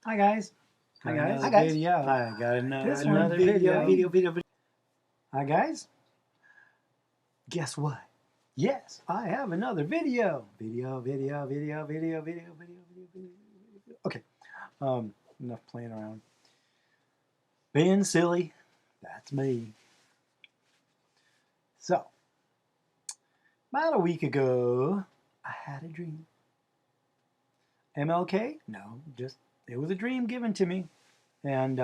Hi guys. Hi guys. Hi guys. Video. I got This another one, video. Hi guys. Guess what? Yes, I have another video. Video. Okay. Enough playing around. Being silly. That's me. So, about a week ago, I had a dream. MLK? No, just it was a dream given to me. And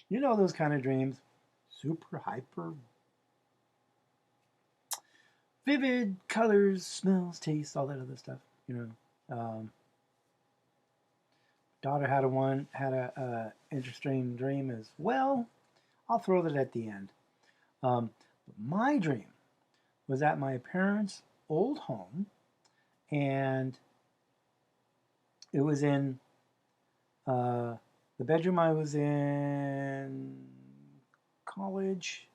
you know those kind of dreams. Super hyper vivid colors, smells, tastes, all that other stuff. You know, daughter had a interesting dream as well. I'll throw that at the end. My dream was at my parents' old home, and it was in the bedroom I was in college,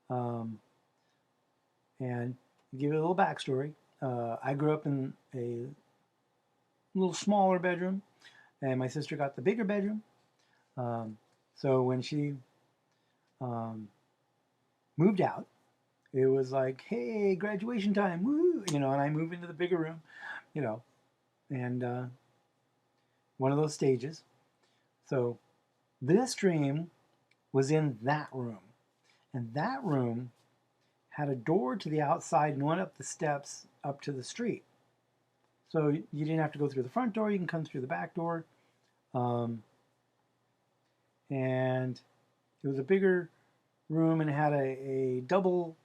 and to give you a little backstory. I grew up in a little smaller bedroom, and my sister got the bigger bedroom. So when she moved out, it was like, hey, graduation time, woo, you know, and I moved into the bigger room, you know, and one of those stages. So this dream was in that room, and that room had a door to the outside and went up the steps up to the street. So you didn't have to go through the front door, you can come through the back door. And it was a bigger room and had a double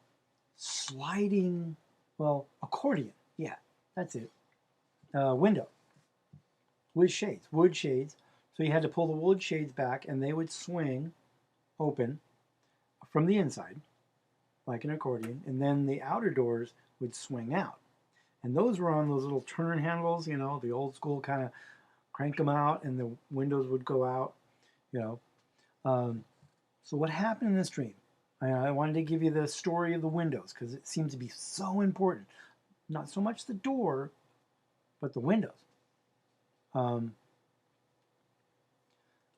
sliding, well, accordion. Yeah, that's it. Window with shades, wood shades. So you had to pull the wood shades back and they would swing open from the inside like an accordion, and then the outer doors would swing out. And those were on those little turn handles, you know, the old school kind of crank them out and the windows would go out, you know. So what happened in this dream? I wanted to give you the story of the windows because it seems to be so important. Not so much the door, but the windows.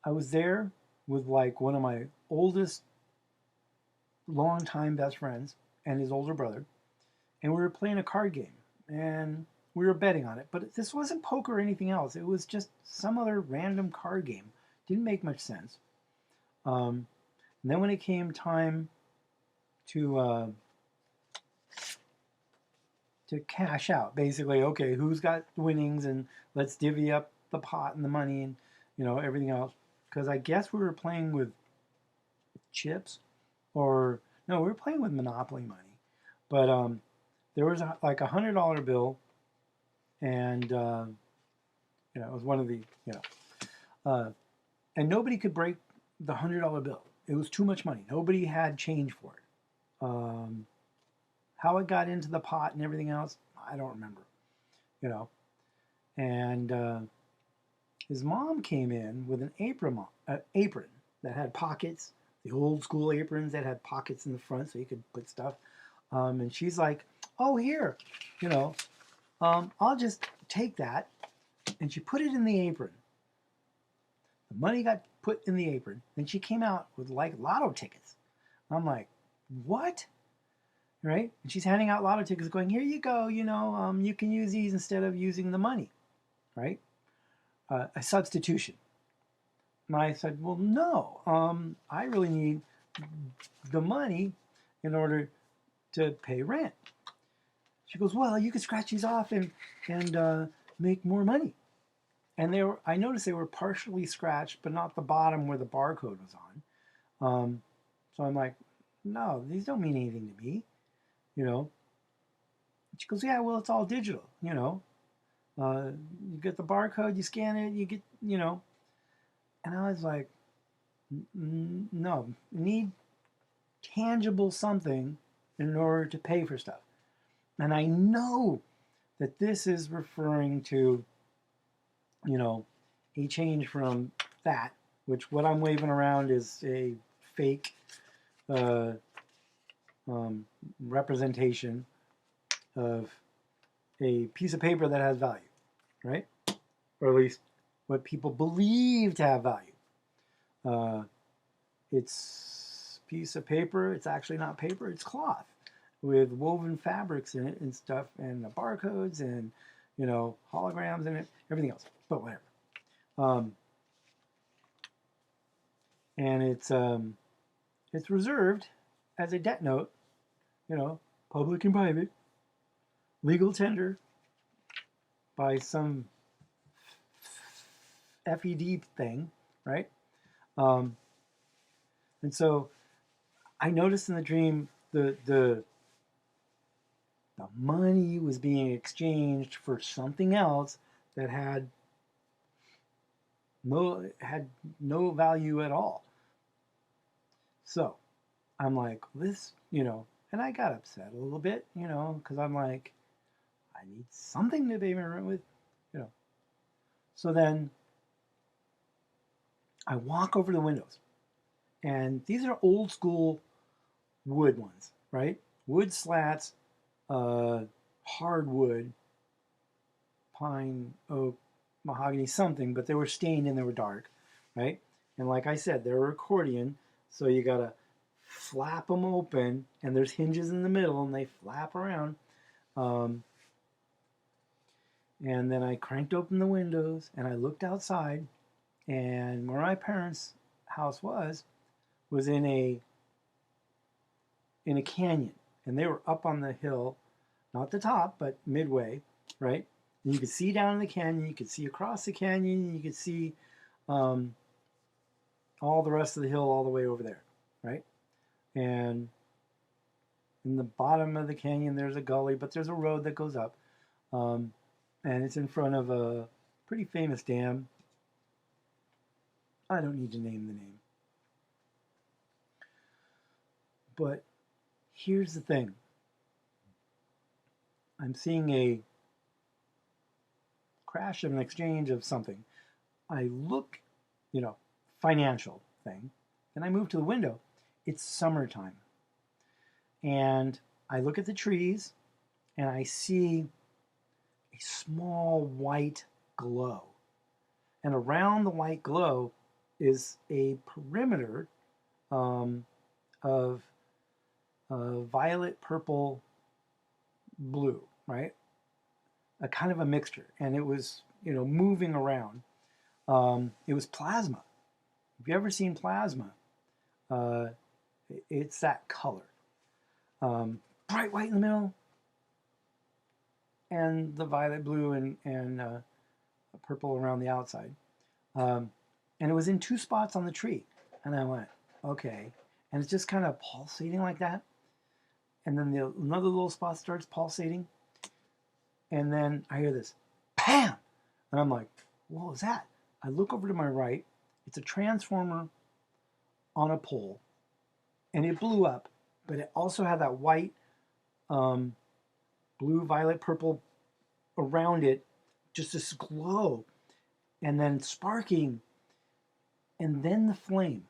I was there with like one of my oldest longtime best friends and his older brother, and we were playing a card game, and we were betting on it. But this wasn't poker or anything else. It was just some other random card game. Didn't make much sense. And then when it came time to cash out, basically, okay, who's got winnings, and let's divvy up the pot and the money and everything else. Because I guess we were playing with chips, or no, we were playing with Monopoly money. But there was like $100 bill, and it was one of the and nobody could break the $100 bill. It was too much money. Nobody had change for it. How it got into the pot and everything else, I don't remember. And his mom came in with an apron that had pockets, the old school aprons that had pockets in the front so you could put stuff. And she's like, "Oh, here, I'll just take that." And she put it in the apron. The money got put in the apron. Then she came out with like lotto tickets. I'm like, "What?" Right? And she's handing out lotto tickets, going, "Here you go. You can use these instead of using the money." Right? A substitution. And I said, "Well, no. I really need the money in order to pay rent." She goes, "Well, you could scratch these off and make more money." And I noticed they were partially scratched, but not the bottom where the barcode was on. So I'm like, "No, these don't mean anything to me." She goes, "Yeah, well, it's all digital. You get the barcode, you scan it, you get, And I was like, "No, need tangible something in order to pay for stuff." And I know that this is referring to, a change from that, which what I'm waving around is a fake representation of a piece of paper that has value, right? Or at least what people believe to have value. It's a piece of paper. It's actually not paper. It's cloth with woven fabrics in it and stuff, and the barcodes and holograms in it, everything else. But whatever. And it's reserved as a debt note, public and private, legal tender by some FED thing, right? And so I noticed in the dream the money was being exchanged for something else that had no value at all. So I'm like, this, and I got upset a little bit, because I'm like, I need something to pay my rent with, So then I walk over to the windows, and these are old school wood ones, right? Wood slats, hardwood, pine, oak, mahogany, something, but they were stained and they were dark, right? And like I said, they're accordion, so you gotta flap them open, and there's hinges in the middle, and they flap around. And then I cranked open the windows, and I looked outside, and where my parents' house was in a canyon, and they were up on the hill, not the top, but midway, right? And you could see down in the canyon, you could see across the canyon, you could see all the rest of the hill all the way over there, right? And in the bottom of the canyon, there's a gully, but there's a road that goes up, and it's in front of a pretty famous dam. I don't need to name the name. But here's the thing. I'm seeing a crash of an exchange of something. I look, financial thing. Then I move to the window. It's summertime. And I look at the trees and I see a small white glow. And around the white glow is a perimeter of violet, purple, blue, right? A kind of a mixture. And it was, moving around. It was plasma. Have you ever seen plasma? It's that color. Bright white in the middle, and the violet, blue, and purple around the outside. And it was in two spots on the tree. And I went, okay. And it's just kind of pulsating like that. And then another little spot starts pulsating. And then I hear this, bam! And I'm like, what was that? I look over to my right. It's a transformer on a pole. And it blew up. But it also had that white, blue, violet, purple around it. Just this glow. And then sparking. And then the flame.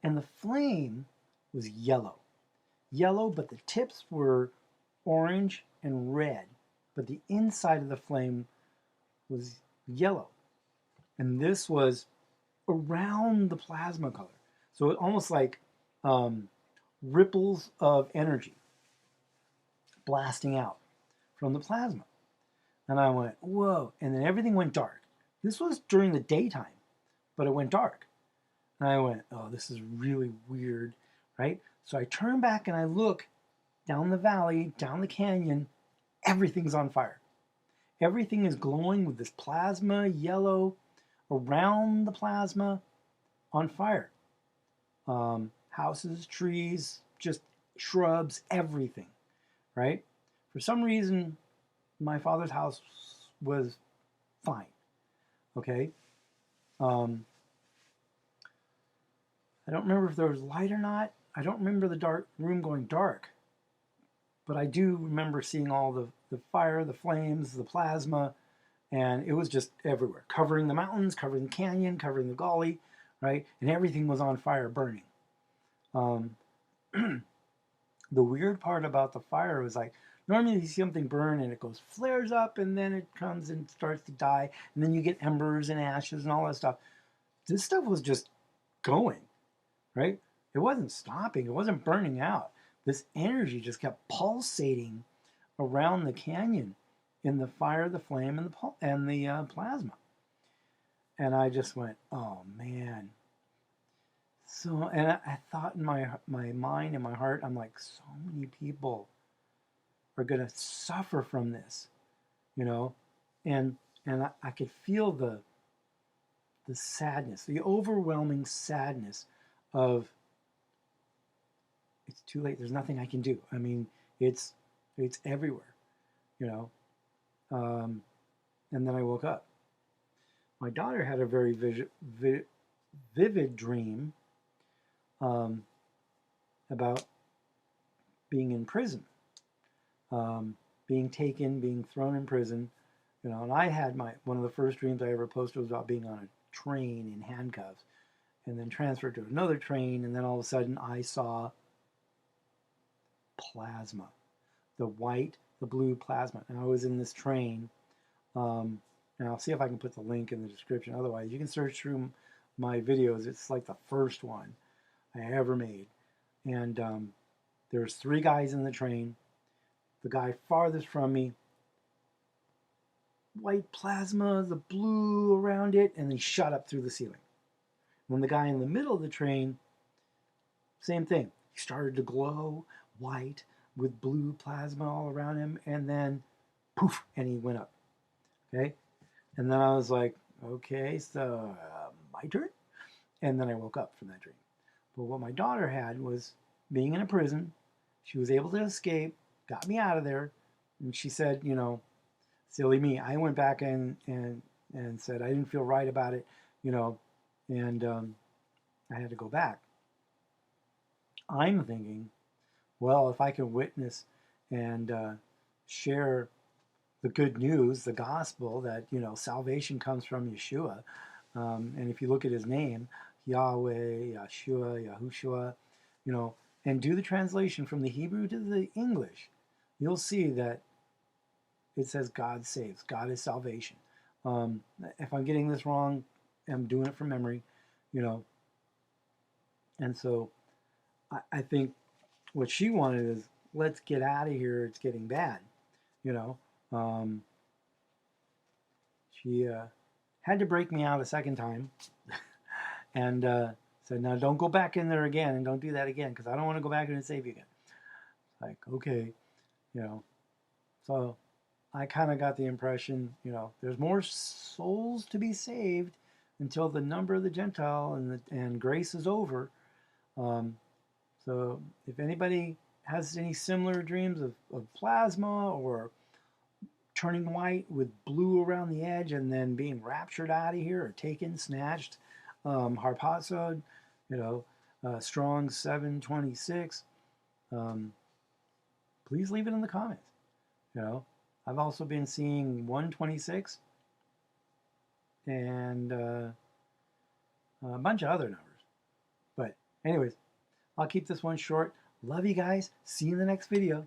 And the flame was yellow. Yellow, but the tips were orange and red. But the inside of the flame was yellow. And this was around the plasma color. So it almost like ripples of energy blasting out from the plasma. And I went, whoa. And then everything went dark. This was during the daytime, but it went dark. And I went, oh, this is really weird, right? So I turn back and I look down the valley, down the canyon. Everything's on fire. Everything is glowing with this plasma, yellow, around the plasma, on fire. Houses, trees, just shrubs, everything, right? For some reason, my father's house was fine, okay? I don't remember if there was light or not. I don't remember the dark room going dark. But I do remember seeing all the fire, the flames, the plasma, and it was just everywhere, covering the mountains, covering the canyon, covering the gully, right? And everything was on fire, burning. The weird part about the fire was like, Normally you see something burn and it goes flares up and then it comes and starts to die and then you get embers and ashes and all that stuff. This stuff was just going, right? It wasn't stopping. It wasn't burning out. This energy just kept pulsating around the canyon in the fire, the flame, and the plasma. And I just went, oh man. So, and I thought in my mind and my heart, I'm like, so many people are gonna suffer from this, you know, and I could feel the sadness, the overwhelming sadness of it's too late. There's nothing I can do. I mean, it's everywhere, you know. And then I woke up. My daughter had a very vivid dream about being in prison, being taken, being thrown in prison, you know. And I had one of the first dreams I ever posted was about being on a train in handcuffs, and then transferred to another train, and then all of a sudden I saw plasma, the white, the blue plasma, and I was in this train. And I'll see if I can put the link in the description. Otherwise, you can search through my videos. It's like the first one I ever made. And there's 3 guys in the train. The guy farthest from me, white plasma, the blue around it, and then shot up through the ceiling. And then the guy in the middle of the train, same thing. He started to glow white with blue plasma all around him, and then poof, and he went up. Okay? And then I was like, okay, so my turn? And then I woke up from that dream. But what my daughter had was being in a prison. She was able to escape, got me out of there. And she said, you know, silly me. I went back and said I didn't feel right about it, you know, and I had to go back. I'm thinking, well, if I can witness and share the good news, the gospel that, you know, salvation comes from Yeshua. And if you look at his name, Yahweh, Yeshua, Yahushua, you know, and do the translation from the Hebrew to the English, you'll see that it says God saves. God is salvation. If I'm getting this wrong, I'm doing it from memory, you know. And so I think what she wanted is, let's get out of here. It's getting bad, you know. She had to break me out a second time and said, now don't go back in there again and don't do that again because I don't want to go back in and save you again. Like, okay, you know. So I kind of got the impression, you know, there's more souls to be saved until the number of the Gentile and grace is over. So if anybody has any similar dreams of plasma or turning white with blue around the edge and then being raptured out of here or taken, snatched, harpazoed, you know, strong 726, please leave it in the comments. You know, I've also been seeing 126 and a bunch of other numbers. But anyways, I'll keep this one short. Love you guys. See you in the next video.